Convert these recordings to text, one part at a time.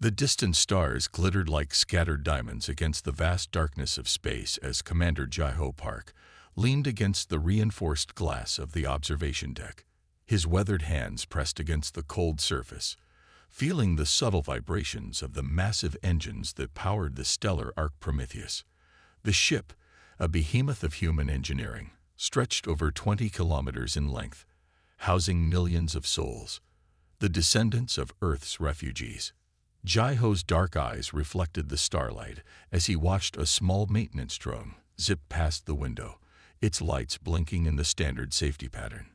The distant stars glittered like scattered diamonds against the vast darkness of space as Commander Jai-Ho Park leaned against the reinforced glass of the observation deck, his weathered hands pressed against the cold surface, feeling the subtle vibrations of the massive engines that powered the stellar arc Prometheus. The ship, a behemoth of human engineering, stretched over 20 kilometers in length, housing millions of souls, the descendants of Earth's refugees. Jai-Ho's dark eyes reflected the starlight as he watched a small maintenance drone zip past the window, its lights blinking in the standard safety pattern.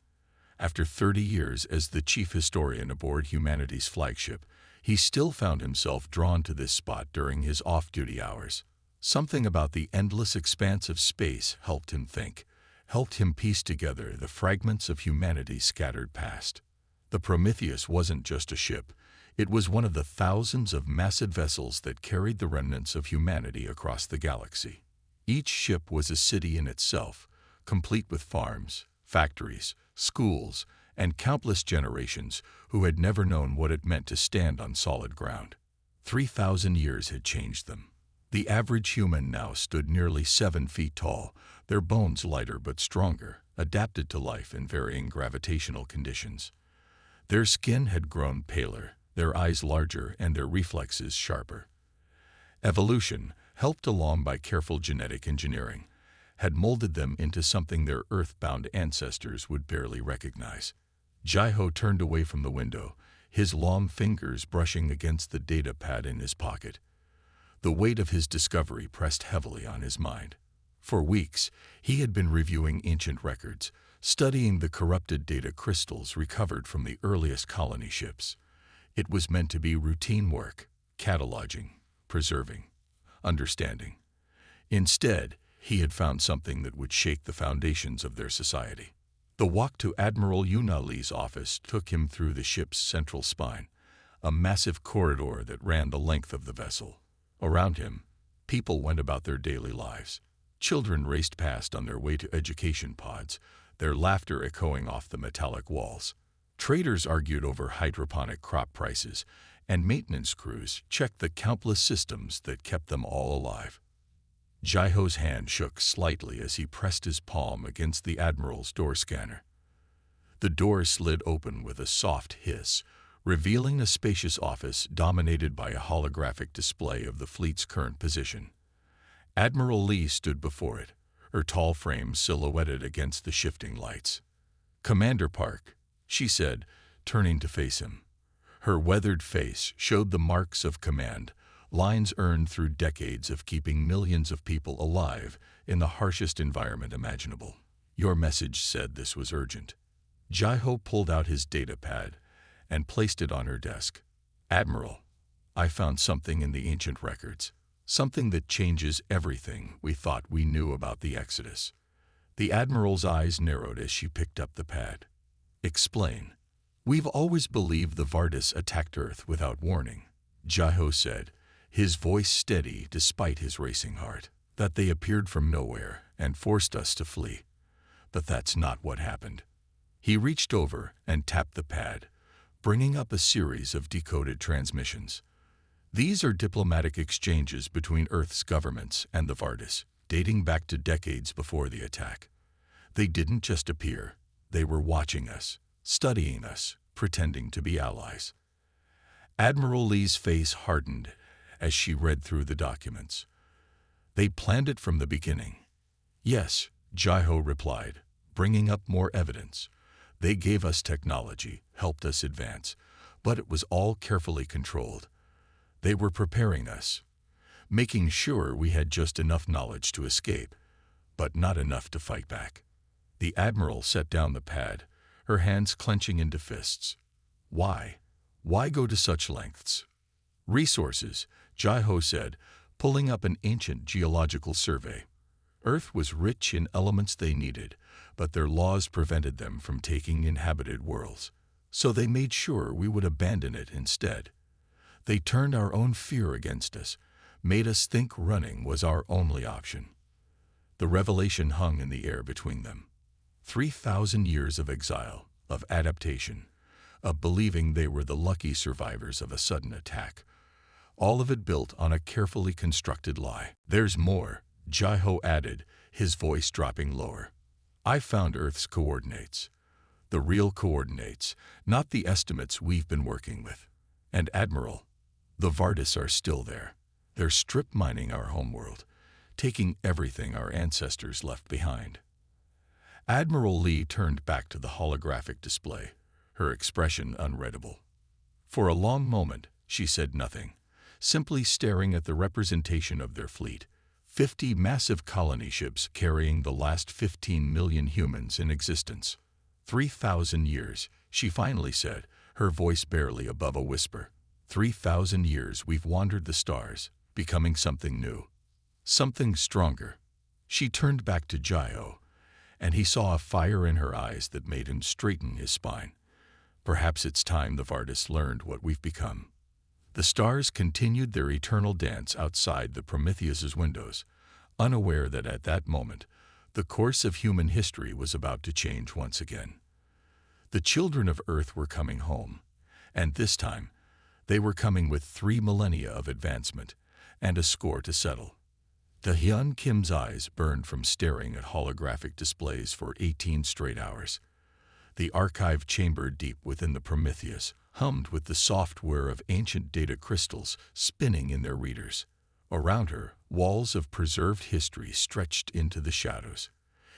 After 30 years as the chief historian aboard humanity's flagship, he still found himself drawn to this spot during his off-duty hours. Something about the endless expanse of space helped him think, helped him piece together the fragments of humanity's scattered past. The Prometheus wasn't just a ship. It was one of the thousands of massive vessels that carried the remnants of humanity across the galaxy. Each ship was a city in itself, complete with farms, factories, schools, and countless generations who had never known what it meant to stand on solid ground. 3,000 years had changed them. The average human now stood nearly 7 feet tall, their bones lighter but stronger, adapted to life in varying gravitational conditions. Their skin had grown paler, their eyes larger, and their reflexes sharper. Evolution, helped along by careful genetic engineering, had molded them into something their earthbound ancestors would barely recognize. Jai-Ho turned away from the window, his long fingers brushing against the data pad in his pocket. The weight of his discovery pressed heavily on his mind. For weeks, he had been reviewing ancient records, studying the corrupted data crystals recovered from the earliest colony ships. It was meant to be routine work, cataloging, preserving, understanding. Instead, he had found something that would shake the foundations of their society. The walk to Admiral Yuna Lee's office took him through the ship's central spine, a massive corridor that ran the length of the vessel. Around him, people went about their daily lives. Children raced past on their way to education pods, their laughter echoing off the metallic walls. Traders argued over hydroponic crop prices, and maintenance crews checked the countless systems that kept them all alive. Jai-Ho's hand shook slightly as he pressed his palm against the Admiral's door scanner. The door slid open with a soft hiss, revealing a spacious office dominated by a holographic display of the fleet's current position. Admiral Lee stood before it, her tall frame silhouetted against the shifting lights. "Commander Park," she said, turning to face him. Her weathered face showed the marks of command, lines earned through decades of keeping millions of people alive in the harshest environment imaginable. "Your message said this was urgent." Jai-Ho pulled out his data pad and placed it on her desk. "Admiral, I found something in the ancient records, something that changes everything we thought we knew about the Exodus." The Admiral's eyes narrowed as she picked up the pad. "Explain." "We've always believed the Vardis attacked Earth without warning," Jai-Ho said, his voice steady despite his racing heart. "That they appeared from nowhere and forced us to flee. But that's not what happened." He reached over and tapped the pad, bringing up a series of decoded transmissions. "These are diplomatic exchanges between Earth's governments and the Vardis, dating back to decades before the attack. They didn't just appear, they were watching us, studying us, pretending to be allies." Admiral Lee's face hardened as she read through the documents. "They planned it from the beginning." "Yes," Jai-Ho replied, bringing up more evidence. "They gave us technology, helped us advance, but it was all carefully controlled. They were preparing us, making sure we had just enough knowledge to escape, but not enough to fight back." The Admiral set down the pad, her hands clenching into fists. "Why? Why go to such lengths?" "Resources," Jai-Ho said, pulling up an ancient geological survey. "Earth was rich in elements they needed, but their laws prevented them from taking inhabited worlds. So they made sure we would abandon it instead. They turned our own fear against us, made us think running was our only option." The revelation hung in the air between them. 3,000 years of exile, of adaptation, of believing they were the lucky survivors of a sudden attack, all of it built on a carefully constructed lie. "There's more," Jaiho added, his voice dropping lower. "I found Earth's coordinates. The real coordinates, not the estimates we've been working with. And Admiral, the Vardis are still there. They're strip mining our homeworld, taking everything our ancestors left behind." Admiral Lee turned back to the holographic display, her expression unreadable. For a long moment, she said nothing, simply staring at the representation of their fleet, 50 massive colony ships carrying the last 15 million humans in existence. 3,000 years, she finally said, her voice barely above a whisper. 3,000 years we've wandered the stars, becoming something new. Something stronger. She turned back to Jaiho, and he saw a fire in her eyes that made him straighten his spine. Perhaps it's time the Vardis learned what we've become. The stars continued their eternal dance outside the Prometheus's windows, unaware that at that moment, the course of human history was about to change once again. The children of Earth were coming home, and this time, they were coming with 3 millennia of advancement and a score to settle. Da-hyun Kim's eyes burned from staring at holographic displays for 18 straight hours. The archive chamber deep within the Prometheus hummed with the soft whir of ancient data crystals spinning in their readers. Around her, walls of preserved history stretched into the shadows.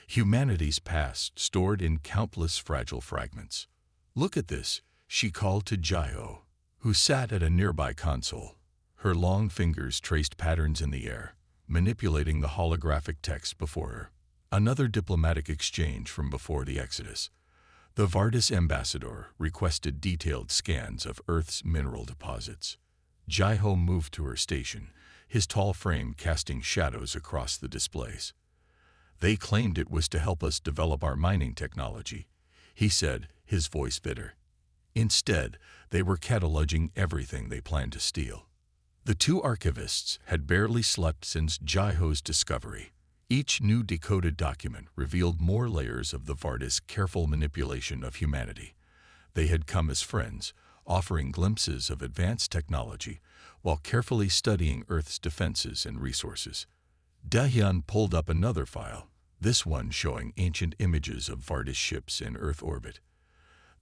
Humanity's past stored in countless fragile fragments. "Look at this," she called to Jaiho, who sat at a nearby console. Her long fingers traced patterns in the air, manipulating the holographic text before her. Another diplomatic exchange from before the Exodus. The Vardis ambassador requested detailed scans of Earth's mineral deposits. Jaiho moved to her station, his tall frame casting shadows across the displays. "They claimed it was to help us develop our mining technology," he said, his voice bitter. Instead, they were cataloging everything they planned to steal. The 2 archivists had barely slept since Jaiho's discovery. Each new decoded document revealed more layers of the Vardis' careful manipulation of humanity. They had come as friends, offering glimpses of advanced technology while carefully studying Earth's defenses and resources. Da-hyun pulled up another file, this one showing ancient images of Vardis ships in Earth orbit.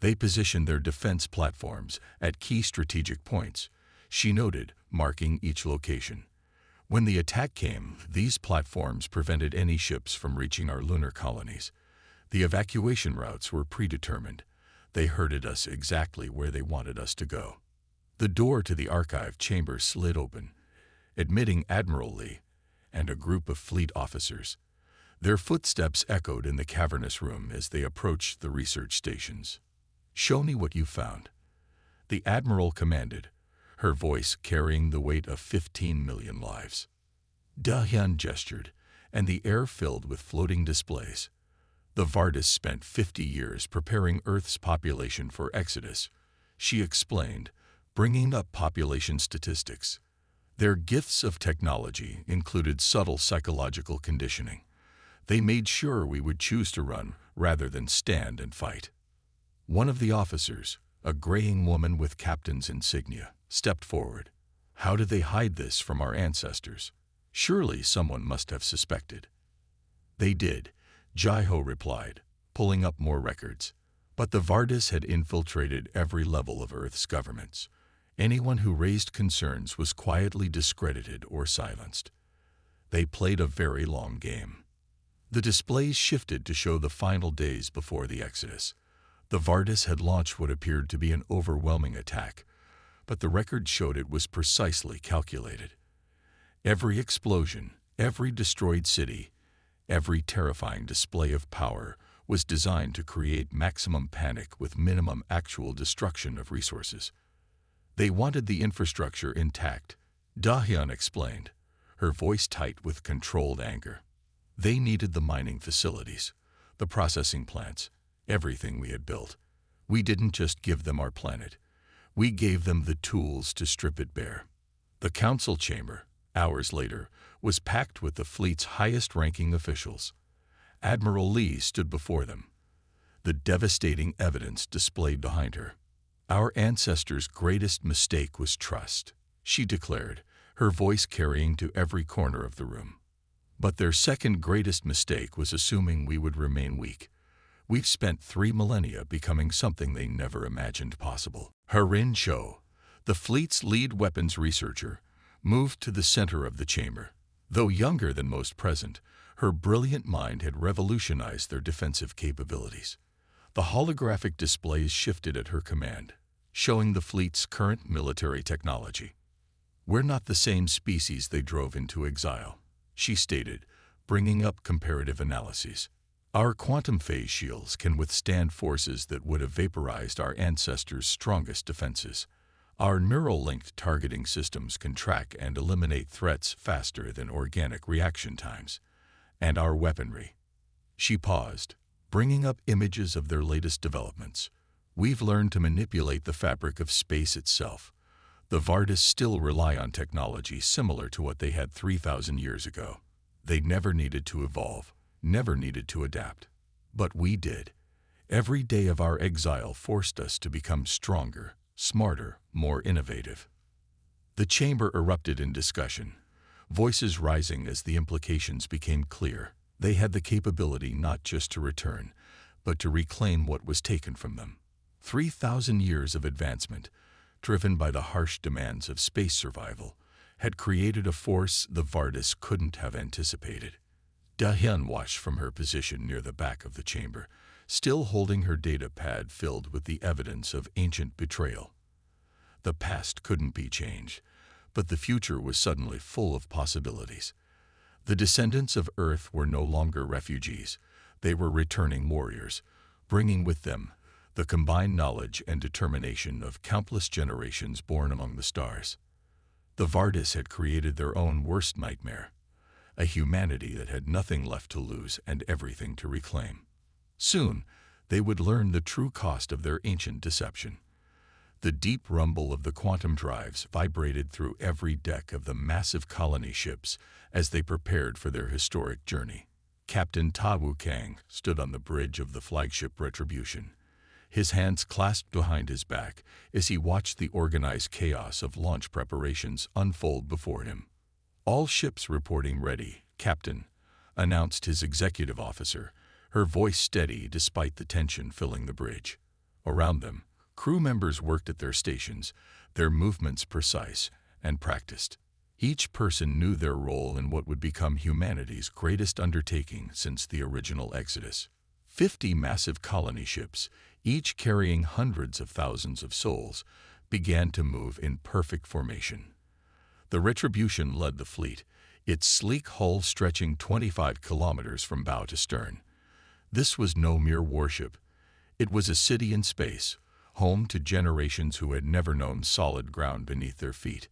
They positioned their defense platforms at key strategic points, she noted, marking each location. When the attack came, these platforms prevented any ships from reaching our lunar colonies. The evacuation routes were predetermined. They herded us exactly where they wanted us to go. The door to the archive chamber slid open, admitting Admiral Lee and a group of fleet officers. Their footsteps echoed in the cavernous room as they approached the research stations. "Show me what you found," the Admiral commanded, her voice carrying the weight of 15 million lives. Da-hyun gestured, and the air filled with floating displays. The Vardis spent 50 years preparing Earth's population for Exodus, she explained, bringing up population statistics. Their gifts of technology included subtle psychological conditioning. They made sure we would choose to run rather than stand and fight. One of the officers, a graying woman with captain's insignia, stepped forward. "How did they hide this from our ancestors? Surely someone must have suspected." "They did," Jaiho replied, pulling up more records. But the Vardis had infiltrated every level of Earth's governments. Anyone who raised concerns was quietly discredited or silenced. They played a very long game. The displays shifted to show the final days before the Exodus. The Vardis had launched what appeared to be an overwhelming attack, but the record showed it was precisely calculated. Every explosion, every destroyed city, every terrifying display of power was designed to create maximum panic with minimum actual destruction of resources. They wanted the infrastructure intact, Da-hyun explained, her voice tight with controlled anger. They needed the mining facilities, the processing plants, everything we had built. We didn't just give them our planet. We gave them the tools to strip it bare. The council chamber, hours later, was packed with the fleet's highest-ranking officials. Admiral Lee stood before them, the devastating evidence displayed behind her. "Our ancestors' greatest mistake was trust," she declared, her voice carrying to every corner of the room. But their second greatest mistake was assuming we would remain weak. We've spent 3 millennia becoming something they never imagined possible. Harin Cho, the fleet's lead weapons researcher, moved to the center of the chamber. Though younger than most present, her brilliant mind had revolutionized their defensive capabilities. The holographic displays shifted at her command, showing the fleet's current military technology. "We're not the same species they drove into exile," she stated, bringing up comparative analyses. "Our quantum phase shields can withstand forces that would have vaporized our ancestors' strongest defenses. Our neural-linked targeting systems can track and eliminate threats faster than organic reaction times. And our weaponry." She paused, bringing up images of their latest developments. "We've learned to manipulate the fabric of space itself. The Vardis still rely on technology similar to what they had 3,000 years ago. They never needed to evolve, never needed to adapt. But we did. Every day of our exile forced us to become stronger, smarter, more innovative." The chamber erupted in discussion, voices rising as the implications became clear. They had the capability not just to return, but to reclaim what was taken from them. 3,000 years of advancement, driven by the harsh demands of space survival, had created a force the Vardis couldn't have anticipated. Da-hyun watched from her position near the back of the chamber, still holding her data pad filled with the evidence of ancient betrayal. The past couldn't be changed, but the future was suddenly full of possibilities. The descendants of Earth were no longer refugees. They were returning warriors, bringing with them the combined knowledge and determination of countless generations born among the stars. The Vardis had created their own worst nightmare, a humanity that had nothing left to lose and everything to reclaim. Soon, they would learn the true cost of their ancient deception. The deep rumble of the quantum drives vibrated through every deck of the massive colony ships as they prepared for their historic journey. Captain Ta Wu Kang stood on the bridge of the flagship Retribution, his hands clasped behind his back as he watched the organized chaos of launch preparations unfold before him. "All ships reporting ready, Captain," announced his executive officer, her voice steady despite the tension filling the bridge. Around them, crew members worked at their stations, their movements precise and practiced. Each person knew their role in what would become humanity's greatest undertaking since the original Exodus. 50 massive colony ships, each carrying hundreds of thousands of souls, began to move in perfect formation. The Retribution led the fleet, its sleek hull stretching 25 kilometers from bow to stern. This was no mere warship. It was a city in space, home to generations who had never known solid ground beneath their feet.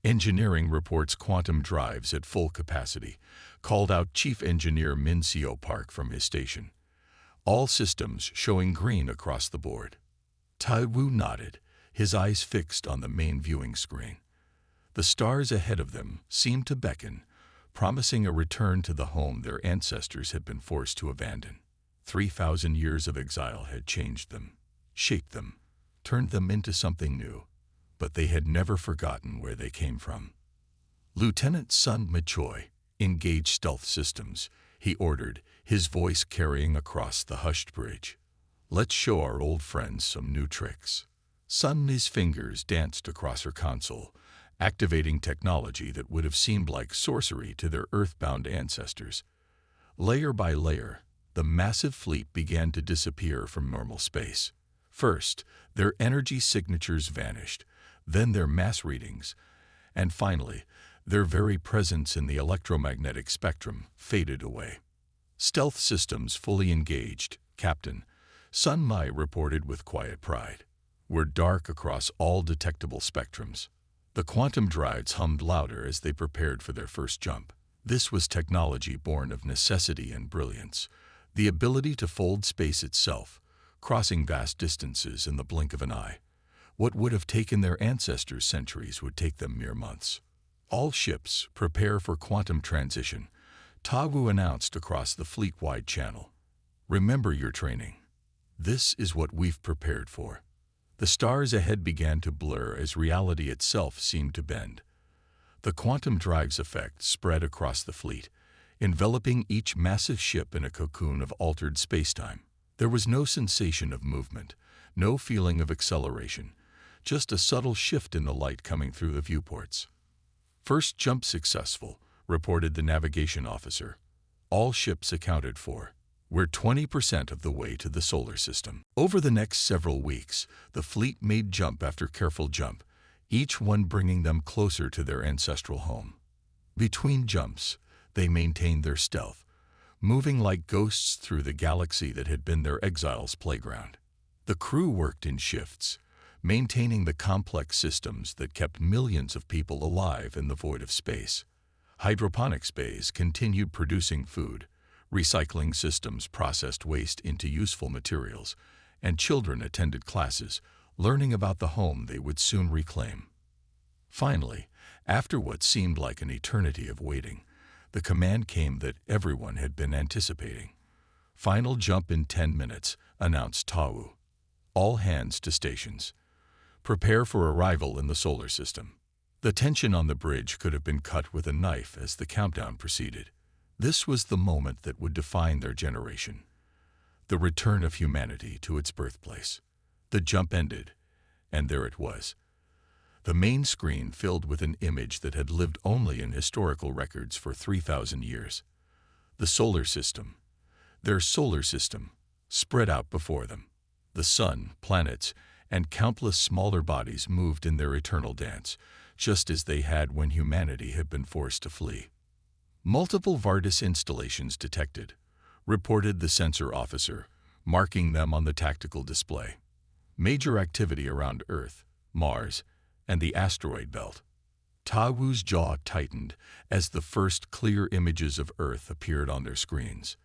Engineering reports quantum drives at full capacity, called out Chief Engineer Min Seo Park from his station. All systems showing green across the board. Tai Wu nodded, his eyes fixed on the main viewing screen. The stars ahead of them seemed to beckon, promising a return to the home their ancestors had been forced to abandon. 3,000 years of exile had changed them, shaped them, turned them into something new, but they had never forgotten where they came from. "Lieutenant Sun Machoy, engage stealth systems," he ordered, his voice carrying across the hushed bridge. "Let's show our old friends some new tricks." Sun's fingers danced across her console, activating technology that would have seemed like sorcery to their earthbound ancestors. Layer by layer, the massive fleet began to disappear from normal space. First, their energy signatures vanished, then their mass readings, and finally, their very presence in the electromagnetic spectrum faded away. "Stealth systems fully engaged, Captain," Sun Mai reported with quiet pride. "We're dark across all detectable spectrums." The quantum drives hummed louder as they prepared for their first jump. This was technology born of necessity and brilliance, the ability to fold space itself, crossing vast distances in the blink of an eye. What would have taken their ancestors centuries would take them mere months. "All ships, prepare for quantum transition," Ta Wu announced across the fleet-wide channel. "Remember your training. This is what we've prepared for." The stars ahead began to blur as reality itself seemed to bend. The quantum drives effect spread across the fleet, enveloping each massive ship in a cocoon of altered spacetime. There was no sensation of movement, no feeling of acceleration, just a subtle shift in the light coming through the viewports. "First jump successful," reported the navigation officer. "All ships accounted for. We're 20% of the way to the solar system." Over the next several weeks, the fleet made jump after careful jump, each one bringing them closer to their ancestral home. Between jumps, they maintained their stealth, moving like ghosts through the galaxy that had been their exile's playground. The crew worked in shifts, maintaining the complex systems that kept millions of people alive in the void of space. Hydroponics bays continued producing food, recycling systems processed waste into useful materials, and children attended classes, learning about the home they would soon reclaim. Finally, after what seemed like an eternity of waiting, the command came that everyone had been anticipating. "Final jump in 10 minutes, announced Tau. "All hands to stations. Prepare for arrival in the solar system." The tension on the bridge could have been cut with a knife as the countdown proceeded. This was the moment that would define their generation. The return of humanity to its birthplace. The jump ended, and there it was. The main screen filled with an image that had lived only in historical records for 3,000 years. The solar system, their solar system, spread out before them. The sun, planets, and countless smaller bodies moved in their eternal dance, just as they had when humanity had been forced to flee. "Multiple Vardis installations detected," reported the sensor officer, marking them on the tactical display. "Major activity around Earth, Mars, and the asteroid belt." Tawu's jaw tightened as the first clear images of Earth appeared on their screens.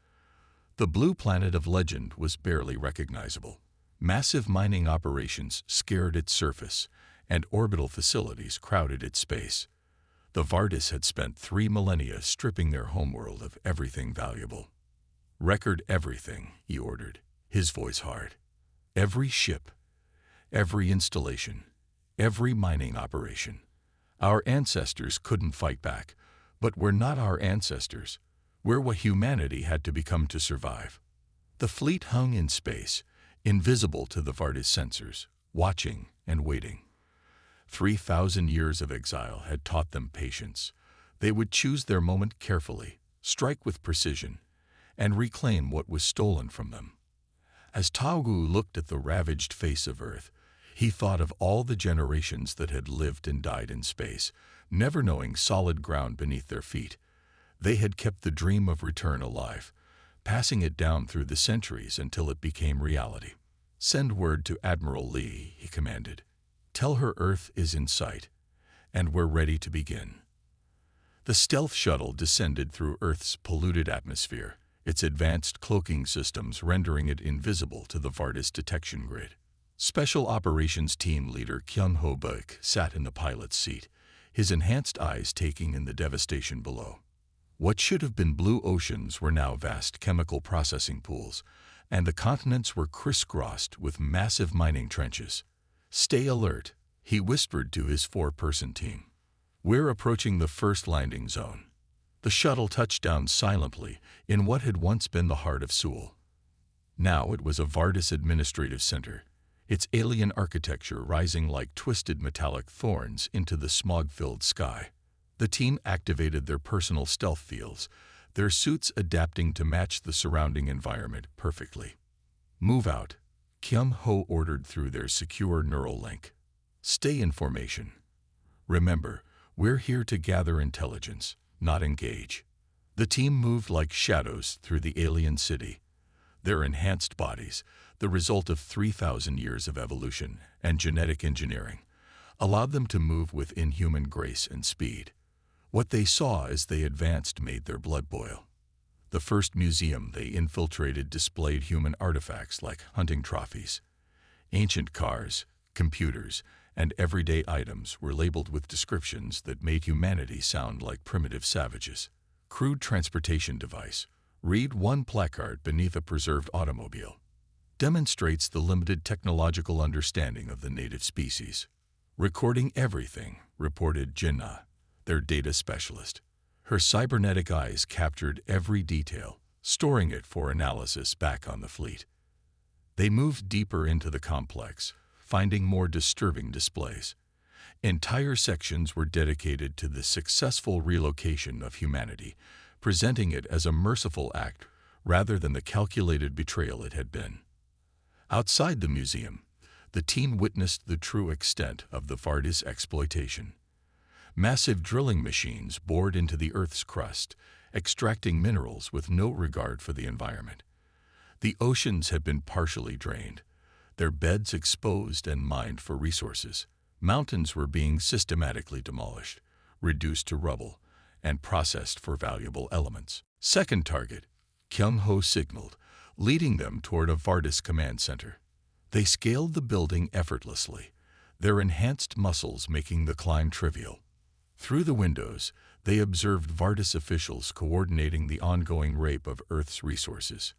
The blue planet of legend was barely recognizable. Massive mining operations scarred its surface, and orbital facilities crowded its space. The Vardis had spent 3 millennia stripping their homeworld of everything valuable. "Record everything," he ordered, his voice hard. "Every ship, every installation, every mining operation. Our ancestors couldn't fight back, but we're not our ancestors. We're what humanity had to become to survive." The fleet hung in space, invisible to the Vardis sensors, watching and waiting. 3,000 years of exile had taught them patience. They would choose their moment carefully, strike with precision, and reclaim what was stolen from them. As Taugu looked at the ravaged face of Earth, he thought of all the generations that had lived and died in space, never knowing solid ground beneath their feet. They had kept the dream of return alive, passing it down through the centuries until it became reality. "Send word to Admiral Lee," he commanded. "Tell her Earth is in sight, and we're ready to begin." The stealth shuttle descended through Earth's polluted atmosphere, its advanced cloaking systems rendering it invisible to the Vardis detection grid. Special Operations Team Leader Kyung Ho Buk sat in the pilot's seat, his enhanced eyes taking in the devastation below. What should have been blue oceans were now vast chemical processing pools, and the continents were crisscrossed with massive mining trenches. "Stay alert," he whispered to his 4-person team. "We're approaching the first landing zone." The shuttle touched down silently in what had once been the heart of Seoul. Now it was a Vardis administrative center, its alien architecture rising like twisted metallic thorns into the smog-filled sky. The team activated their personal stealth fields, their suits adapting to match the surrounding environment perfectly. "Move out," Kyung Ho ordered through their secure neural link. "Stay in formation. Remember, we're here to gather intelligence, not engage." The team moved like shadows through the alien city. Their enhanced bodies, the result of 3,000 years of evolution and genetic engineering, allowed them to move with inhuman grace and speed. What they saw as they advanced made their blood boil. The first museum they infiltrated displayed human artifacts like hunting trophies. Ancient cars, computers, and everyday items were labeled with descriptions that made humanity sound like primitive savages. "Crude transportation device. Read one placard beneath a preserved automobile." demonstrates the limited technological understanding of the native species. Recording everything, reported Jinnah, their data specialist. Her cybernetic eyes captured every detail, storing it for analysis back on the fleet. They moved deeper into the complex, finding more disturbing displays. Entire sections were dedicated to the successful relocation of humanity, presenting it as a merciful act rather than the calculated betrayal it had been. Outside the museum, the team witnessed the true extent of the Vardis exploitation. Massive drilling machines bored into the Earth's crust, extracting minerals with no regard for the environment. The oceans had been partially drained, their beds exposed and mined for resources. Mountains were being systematically demolished, reduced to rubble, and processed for valuable elements. Second target, Kyung-ho signaled, leading them toward a Vardis command center. They scaled the building effortlessly, their enhanced muscles making the climb trivial. Through the windows, they observed Vardis officials coordinating the ongoing rape of Earth's resources.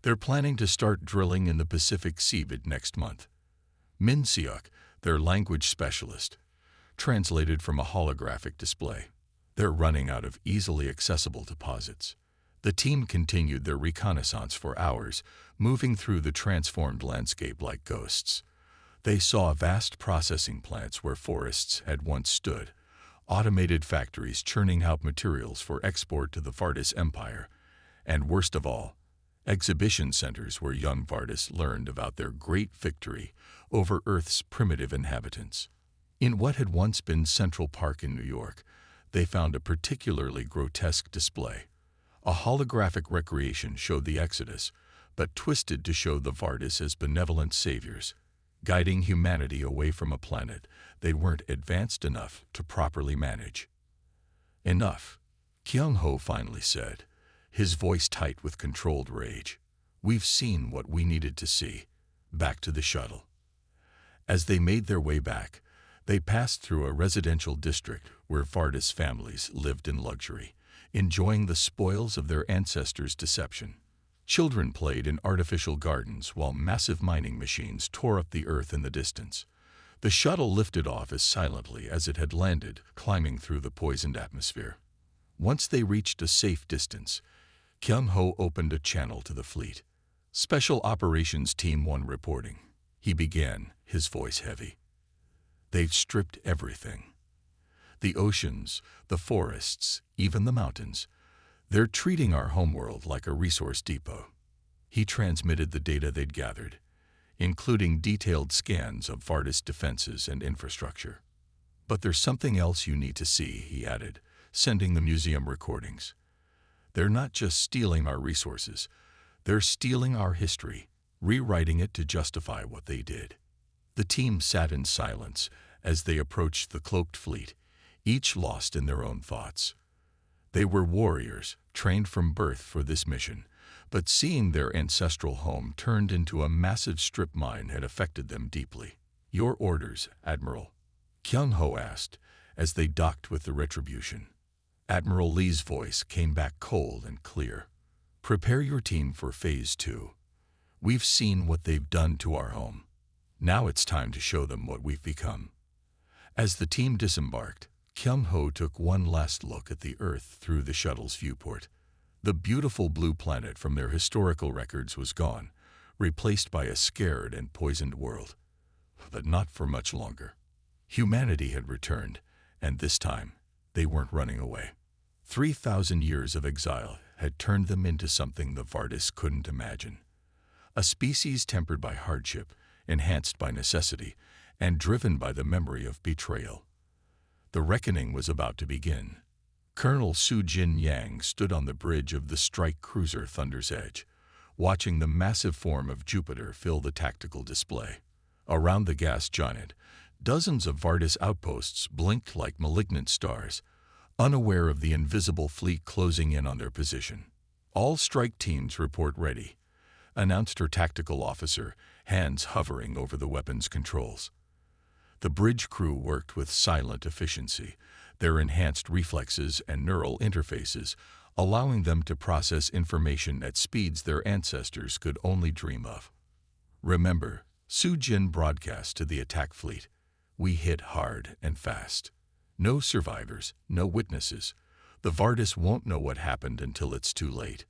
They're planning to start drilling in the Pacific Seabed next month. Min Seok, their language specialist, translated from a holographic display. They're running out of easily accessible deposits. The team continued their reconnaissance for hours, moving through the transformed landscape like ghosts. They saw vast processing plants where forests had once stood, automated factories churning out materials for export to the Vardis Empire, and worst of all, exhibition centers where young Vardis learned about their great victory over Earth's primitive inhabitants. In what had once been Central Park in New York, they found a particularly grotesque display. A holographic recreation showed the Exodus, but twisted to show the Vardis as benevolent saviors, guiding humanity away from a planet they weren't advanced enough to properly manage. Enough, Kyung-ho finally said, his voice tight with controlled rage. We've seen what we needed to see. Back to the shuttle. As they made their way back, they passed through a residential district where Vardis families lived in luxury, enjoying the spoils of their ancestors' deception. Children played in artificial gardens while massive mining machines tore up the earth in the distance. The shuttle lifted off as silently as it had landed, climbing through the poisoned atmosphere. Once they reached a safe distance, Kyung-ho opened a channel to the fleet. Special Operations Team 1 reporting. He began, his voice heavy. They've stripped everything. The oceans, the forests, even the mountains. They're treating our homeworld like a resource depot. He transmitted the data they'd gathered, including detailed scans of Vardis defenses and infrastructure. But there's something else you need to see, he added, sending the museum recordings. They're not just stealing our resources, they're stealing our history, rewriting it to justify what they did. The team sat in silence as they approached the cloaked fleet, each lost in their own thoughts. They were warriors, trained from birth for this mission, but seeing their ancestral home turned into a massive strip mine had affected them deeply. Your orders, Admiral? Kyung-ho asked, as they docked with the Retribution. Admiral Lee's voice came back cold and clear. Prepare your team for Phase 2. We've seen what they've done to our home. Now it's time to show them what we've become. As the team disembarked, Kyung-ho took one last look at the Earth through the shuttle's viewport. The beautiful blue planet from their historical records was gone, replaced by a scared and poisoned world. But not for much longer. Humanity had returned, and this time, they weren't running away. 3,000 years of exile had turned them into something the Vardis couldn't imagine. A species tempered by hardship, enhanced by necessity, and driven by the memory of betrayal. The reckoning was about to begin. Colonel Su-Jin Yang stood on the bridge of the strike cruiser Thunder's Edge, watching the massive form of Jupiter fill the tactical display. Around the gas giant, dozens of Vardis outposts blinked like malignant stars, unaware of the invisible fleet closing in on their position. All strike teams report ready, announced her tactical officer, hands hovering over the weapons controls. The bridge crew worked with silent efficiency, their enhanced reflexes and neural interfaces allowing them to process information at speeds their ancestors could only dream of. Remember, Su-Jin broadcast to the attack fleet. We hit hard and fast. No survivors, no witnesses. The Vardis won't know what happened until it's too late.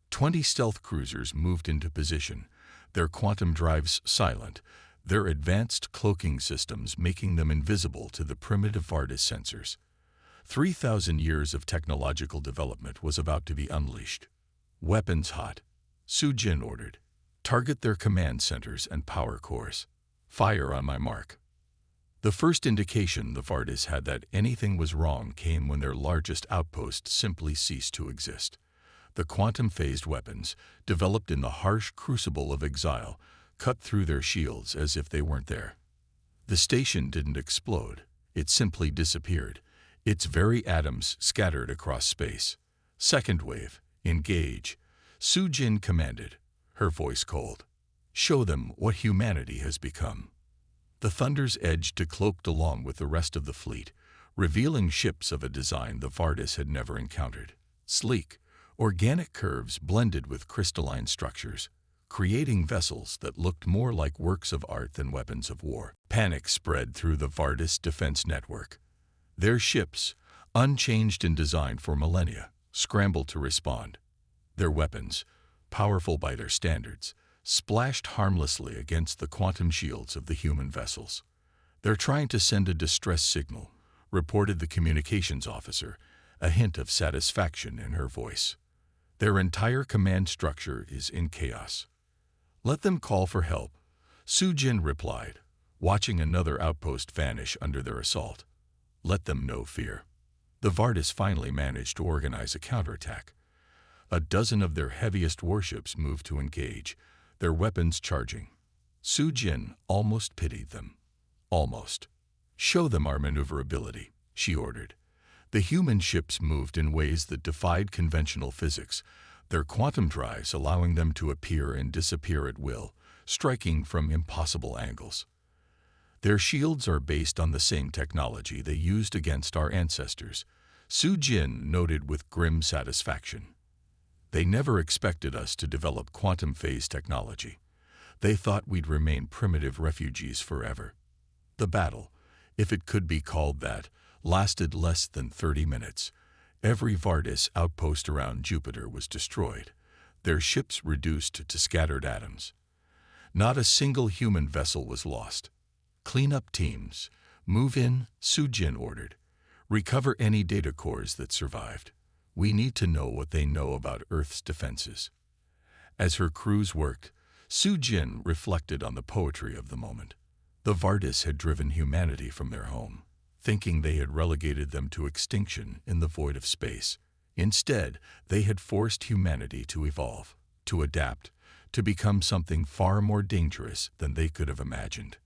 20 stealth cruisers moved into position, their quantum drives silent, their advanced cloaking systems making them invisible to the primitive Vardis sensors. 3,000 years of technological development was about to be unleashed. Weapons hot. Su-Jin ordered. Target their command centers and power cores. Fire on my mark. The first indication the Vardis had that anything was wrong came when their largest outpost simply ceased to exist. The quantum-phased weapons, developed in the harsh crucible of exile, cut through their shields as if they weren't there. The station didn't explode. It simply disappeared, its very atoms scattered across space. Second wave, engage. Su-Jin commanded, her voice cold. Show them what humanity has become. The Thunder's edge decloaked along with the rest of the fleet, revealing ships of a design the Vardis had never encountered. Sleek, organic curves blended with crystalline structures, creating vessels that looked more like works of art than weapons of war. Panic spread through the Vardis defense network. Their ships, unchanged in design for millennia, scrambled to respond. Their weapons, powerful by their standards, splashed harmlessly against the quantum shields of the human vessels. "They're trying to send a distress signal," reported the communications officer, a hint of satisfaction in her voice. "Their entire command structure is in chaos." "Let them call for help," Su-Jin replied, watching another outpost vanish under their assault. "Let them know fear." The Vardis finally managed to organize a counterattack. A dozen of their heaviest warships moved to engage, their weapons charging. Su-Jin almost pitied them. Almost. "Show them our maneuverability," she ordered. The human ships moved in ways that defied conventional physics, their quantum drives allowing them to appear and disappear at will, striking from impossible angles. "Their shields are based on the same technology they used against our ancestors," Su-Jin noted with grim satisfaction. "They never expected us to develop quantum phase technology. They thought we'd remain primitive refugees forever." The battle, if it could be called that, lasted less than 30 minutes. Every Vardis outpost around Jupiter was destroyed, their ships reduced to scattered atoms. Not a single human vessel was lost. "Clean-up teams, move in," Su-Jin ordered. "Recover any data cores that survived. We need to know what they know about Earth's defenses." As her crews worked, Su-Jin reflected on the poetry of the moment. The Vardis had driven humanity from their home, thinking they had relegated them to extinction in the void of space. Instead, they had forced humanity to evolve, to adapt, to become something far more dangerous than they could have imagined.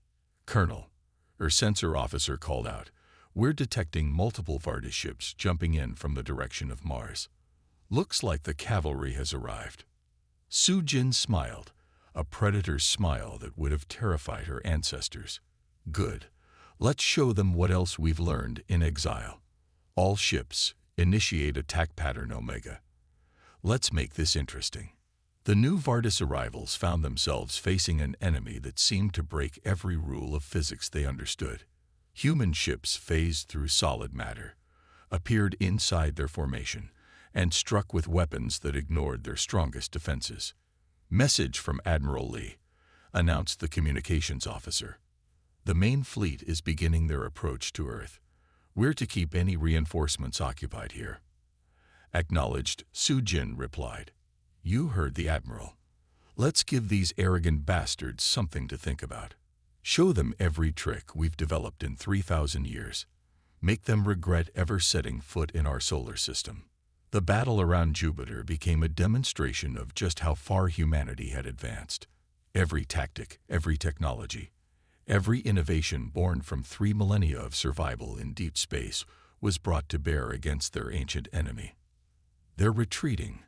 "Colonel," her sensor officer called out, "we're detecting multiple Vardis ships jumping in from the direction of Mars. Looks like the cavalry has arrived." Su-Jin smiled, a predator's smile that would have terrified her ancestors. "Good. Let's show them what else we've learned in exile. All ships, initiate attack pattern Omega. Let's make this interesting." The new Vardis arrivals found themselves facing an enemy that seemed to break every rule of physics they understood. Human ships phased through solid matter, appeared inside their formation, and struck with weapons that ignored their strongest defenses. "Message from Admiral Lee," announced the communications officer. "The main fleet is beginning their approach to Earth. We're to keep any reinforcements occupied here." "Acknowledged," Su-Jin replied. "You heard the Admiral. Let's give these arrogant bastards something to think about. Show them every trick we've developed in 3,000 years. Make them regret ever setting foot in our solar system." The battle around Jupiter became a demonstration of just how far humanity had advanced. Every tactic, every technology, every innovation born from 3 millennia of survival in deep space was brought to bear against their ancient enemy. "They're retreating,"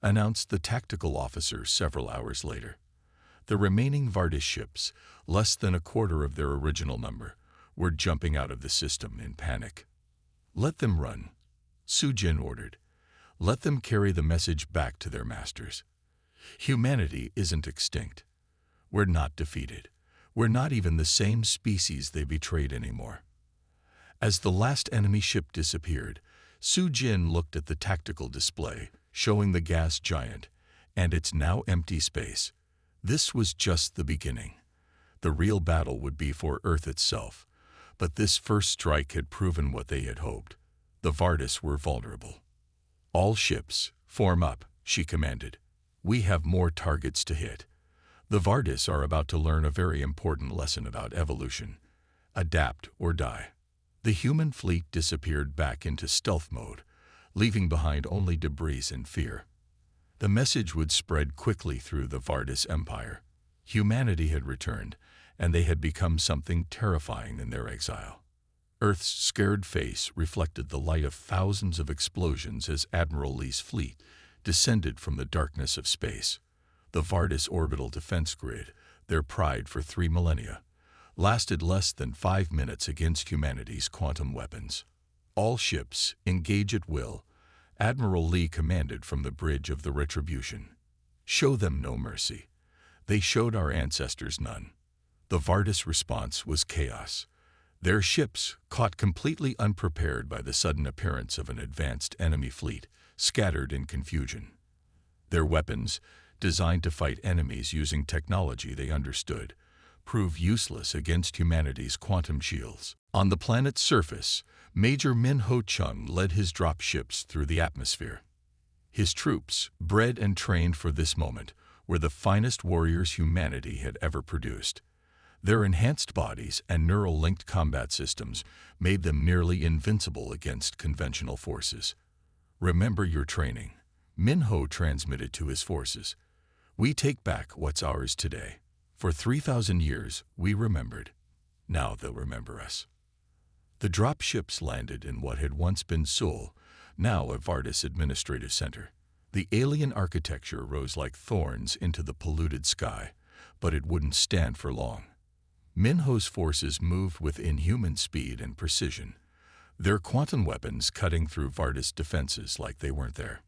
announced the tactical officer several hours later. The remaining Vardis ships, less than a quarter of their original number, were jumping out of the system in panic. "Let them run," Su-Jin ordered. "Let them carry the message back to their masters. Humanity isn't extinct. We're not defeated. We're not even the same species they betrayed anymore. As the last enemy ship disappeared, Su Jin looked at the tactical display, showing the gas giant, and its now empty space. This was just the beginning. The real battle would be for Earth itself, but this first strike had proven what they had hoped. The Vardis were vulnerable. All ships, form up, she commanded. We have more targets to hit. The Vardis are about to learn a very important lesson about evolution. Adapt or die. The human fleet disappeared back into stealth mode, leaving behind only debris and fear. The message would spread quickly through the Vardis Empire. Humanity had returned, and they had become something terrifying in their exile. Earth's scared face reflected the light of thousands of explosions as Admiral Lee's fleet descended from the darkness of space. The Vardis orbital defense grid, their pride for 3 millennia, lasted less than 5 minutes against humanity's quantum weapons. All ships, engage at will, Admiral Lee commanded from the bridge of the Retribution. Show them no mercy. They showed our ancestors none. The Vardis response was chaos. Their ships, caught completely unprepared by the sudden appearance of an advanced enemy fleet, scattered in confusion. Their weapons, designed to fight enemies using technology they understood, proved useless against humanity's quantum shields. On the planet's surface, Major Min Ho Chung led his drop ships through the atmosphere. His troops, bred and trained for this moment, were the finest warriors humanity had ever produced. Their enhanced bodies and neural-linked combat systems made them nearly invincible against conventional forces. Remember your training, Min Ho transmitted to his forces. We take back what's ours today. For 3,000 years, we remembered. Now they'll remember us. The drop ships landed in what had once been Seoul, now a Vardis administrative center. The alien architecture rose like thorns into the polluted sky, but it wouldn't stand for long. Min Ho's forces moved with inhuman speed and precision, their quantum weapons cutting through Vardis defenses like they weren't there.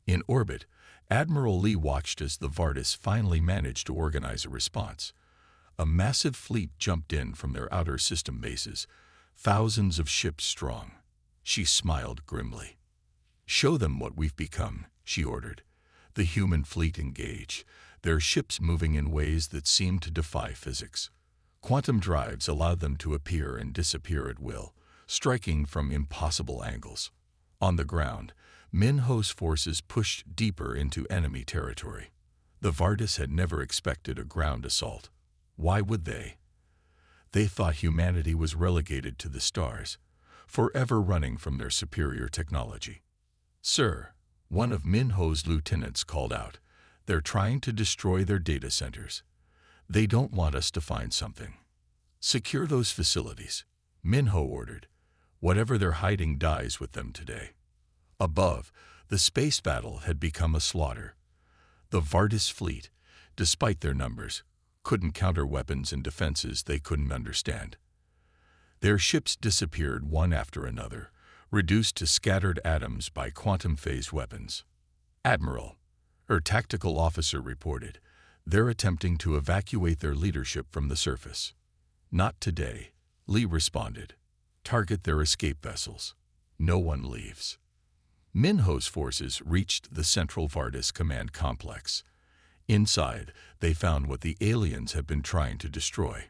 In orbit, Admiral Lee watched as the Vardis finally managed to organize a response. A massive fleet jumped in from their outer system bases, thousands of ships strong. She smiled grimly. Show them what we've become, she ordered. The human fleet engaged, their ships moving in ways that seemed to defy physics. Quantum drives allowed them to appear and disappear at will, striking from impossible angles. On the ground, Min Ho's forces pushed deeper into enemy territory. The Vardis had never expected a ground assault. Why would they? They thought humanity was relegated to the stars, forever running from their superior technology. Sir, one of Min Ho's lieutenants called out, they're trying to destroy their data centers. They don't want us to find something. Secure those facilities, Min Ho ordered. Whatever they're hiding dies with them today. Above, the space battle had become a slaughter. The Vardis fleet, despite their numbers, couldn't counter weapons and defenses they couldn't understand. Their ships disappeared one after another, reduced to scattered atoms by quantum-phased weapons. Admiral, her tactical officer reported, they're attempting to evacuate their leadership from the surface. Not today, Lee responded. Target their escape vessels. No one leaves. Min Ho's forces reached the Central Vardis Command Complex. Inside, they found what the aliens had been trying to destroy.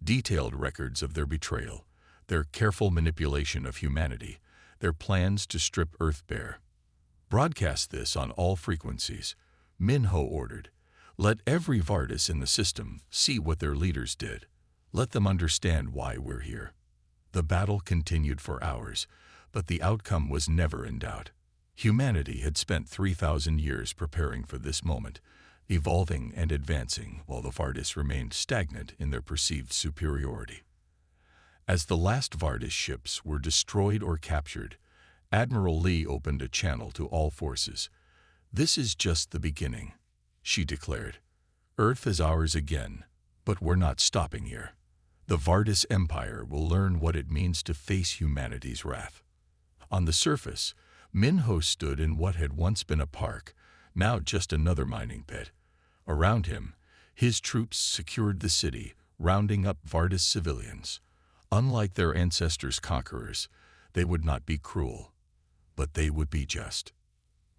Detailed records of their betrayal, their careful manipulation of humanity, their plans to strip Earth bare. Broadcast this on all frequencies, Min Ho ordered. Let every Vardis in the system see what their leaders did. Let them understand why we're here. The battle continued for hours, but the outcome was never in doubt. Humanity had spent 3,000 years preparing for this moment, evolving and advancing while the Vardis remained stagnant in their perceived superiority. As the last Vardis ships were destroyed or captured, Admiral Lee opened a channel to all forces. This is just the beginning, she declared. Earth is ours again, but we're not stopping here. The Vardis Empire will learn what it means to face humanity's wrath. On the surface, Min Ho stood in what had once been a park, now just another mining pit. Around him, His troops secured the city, rounding up Vardis civilians. Unlike their ancestors' conquerors, they would not be cruel, but they would be just.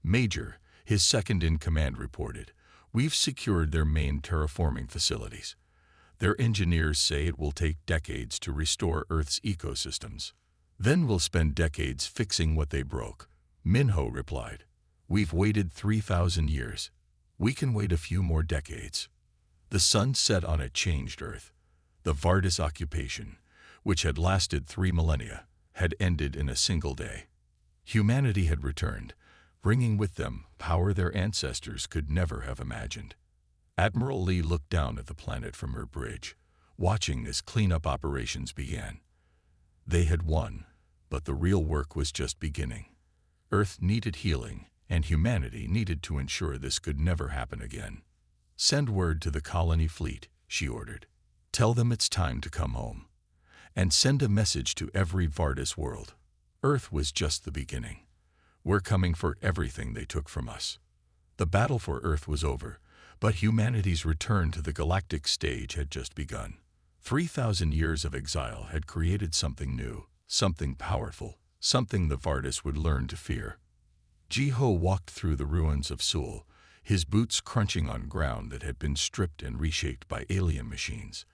Major, his second-in-command, reported, "We've secured their main terraforming facilities. Their engineers say it will take decades to restore Earth's ecosystems. Then we'll spend decades fixing what they broke." Minho replied, "We've waited 3,000 years. We can wait a few more decades." The sun set on a changed Earth. The Vardis occupation, which had lasted 3 millennia, had ended in a single day. Humanity had returned, bringing with them power their ancestors could never have imagined. Admiral Lee looked down at the planet from her bridge, watching as cleanup operations began. They had won, but the real work was just beginning. Earth needed healing, and humanity needed to ensure this could never happen again. "Send word to the colony fleet," she ordered. "Tell them it's time to come home. And send a message to every Vardis world. Earth was just the beginning. We're coming for everything they took from us." The battle for Earth was over, but humanity's return to the galactic stage had just begun. 3,000 years of exile had created something new, something powerful, something the Vardis would learn to fear. Jiho walked through the ruins of Seoul, his boots crunching on ground that had been stripped and reshaped by alien machines.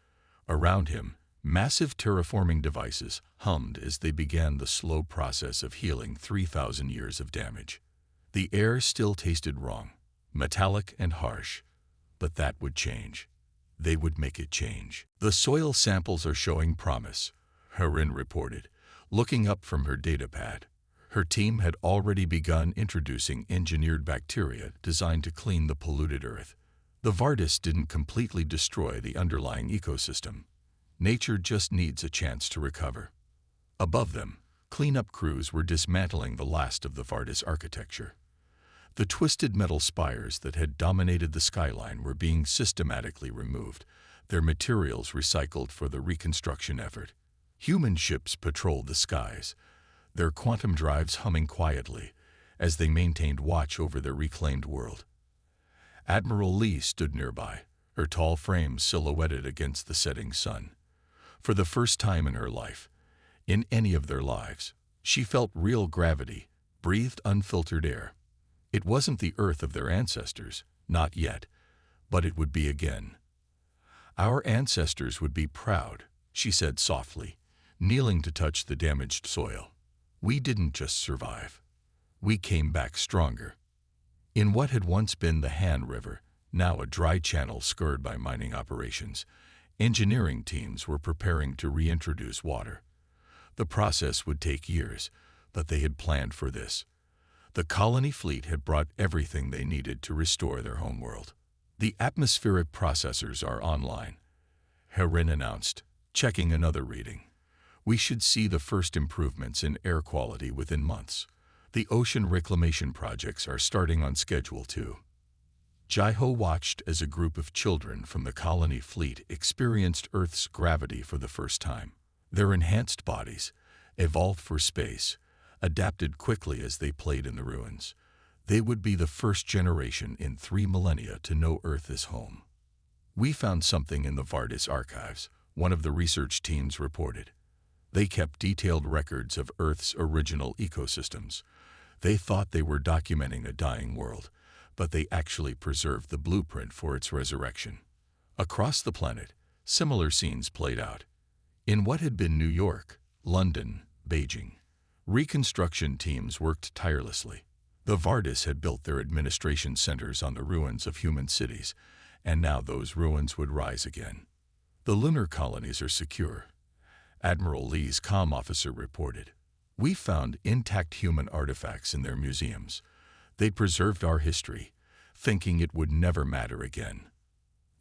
Around him, massive terraforming devices hummed as they began the slow process of healing 3,000 years of damage. The air still tasted wrong, metallic and harsh, but that would change. They would make it change. "The soil samples are showing promise," Harin reported, looking up from her datapad. Her team had already begun introducing engineered bacteria designed to clean the polluted Earth. The Vardis didn't completely destroy the underlying ecosystem. Nature just needs a chance to recover. Above them, cleanup crews were dismantling the last of the Vardis architecture. The twisted metal spires that had dominated the skyline were being systematically removed, their materials recycled for the reconstruction effort. Human ships patrolled the skies, their quantum drives humming quietly as they maintained watch over their reclaimed world. Admiral Lee stood nearby, her tall frame silhouetted against the setting sun. For the first time in her life, in any of their lives, she felt real gravity, breathed unfiltered air. It wasn't the Earth of their ancestors, not yet, but it would be again. "Our ancestors would be proud," she said softly, kneeling to touch the damaged soil. "We didn't just survive. We came back stronger." In what had once been the Han River, now a dry channel scourged by mining operations, engineering teams were preparing to reintroduce water. The process would take years, but they had planned for this. The colony fleet had brought everything they needed to restore their homeworld. "The atmospheric processors are online," Harin announced, checking another reading. "We should see the first improvements in air quality within months. The ocean reclamation projects are starting on schedule too." Jiho watched as a group of children from the colony fleet experienced Earth's gravity for the first time. Their enhanced bodies, evolved for space, adapted quickly as they played in the ruins. They would be the first generation in 3 millennia to know Earth as home. "We found something in the Vardis archives," one of the research teams reported. They kept detailed records of Earth's original ecosystems. They thought they were documenting a dying world, but they actually preserved the blueprint for its resurrection. Across the planet, similar scenes played out. In what had been New York, London, Beijing, reconstruction teams worked tirelessly. The Vardis had built their administration centers on the ruins of human cities, and now those ruins would rise again. "The lunar colonies are secure," Admiral Lee's comm officer reported. "We found intact human artifacts in their museums. They preserved our history, thinking it would never matter again."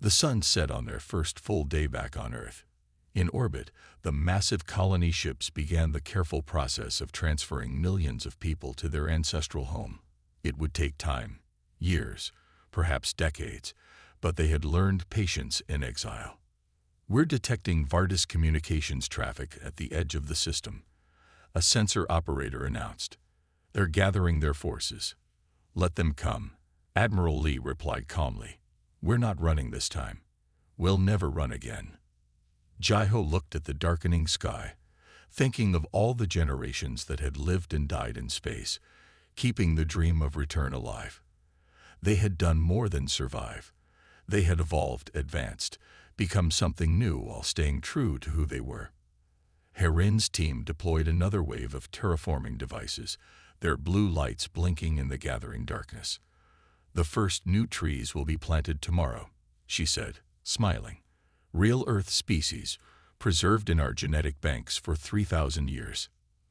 The sun set on their first full day back on Earth. In orbit, the massive colony ships began the careful process of transferring millions of people to their ancestral home. It would take time, years, perhaps decades, but they had learned patience in exile. "We're detecting Vardis communications traffic at the edge of the system," a sensor operator announced. "They're gathering their forces." "Let them come," Admiral Lee replied calmly. "We're not running this time." We'll never run again. Jaiho looked at the darkening sky, thinking of all the generations that had lived and died in space, keeping the dream of return alive. They had done more than survive. They had evolved, advanced, become something new while staying true to who they were. Herin's team deployed another wave of terraforming devices, their blue lights blinking in the gathering darkness. The first new trees will be planted tomorrow, she said, smiling. Real Earth species, preserved in our genetic banks for 3,000 years.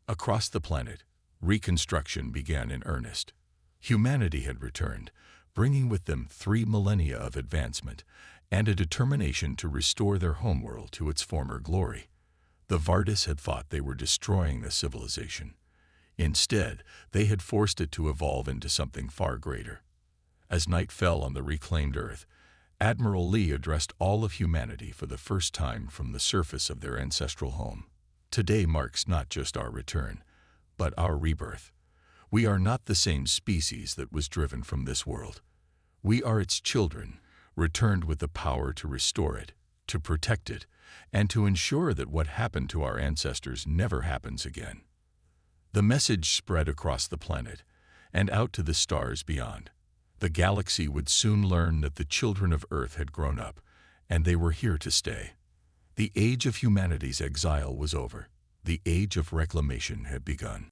Across the planet, reconstruction began in earnest. Humanity had returned, bringing with them 3 millennia of advancement and a determination to restore their homeworld to its former glory. The Vardis had thought they were destroying the civilization. Instead, they had forced it to evolve into something far greater. As night fell on the reclaimed Earth, Admiral Lee addressed all of humanity for the first time from the surface of their ancestral home. Today marks not just our return, but our rebirth. We are not the same species that was driven from this world. We are its children, returned with the power to restore it, to protect it, and to ensure that what happened to our ancestors never happens again. The message spread across the planet and out to the stars beyond. The galaxy would soon learn that the children of Earth had grown up, and they were here to stay. The age of humanity's exile was over. The age of reclamation had begun.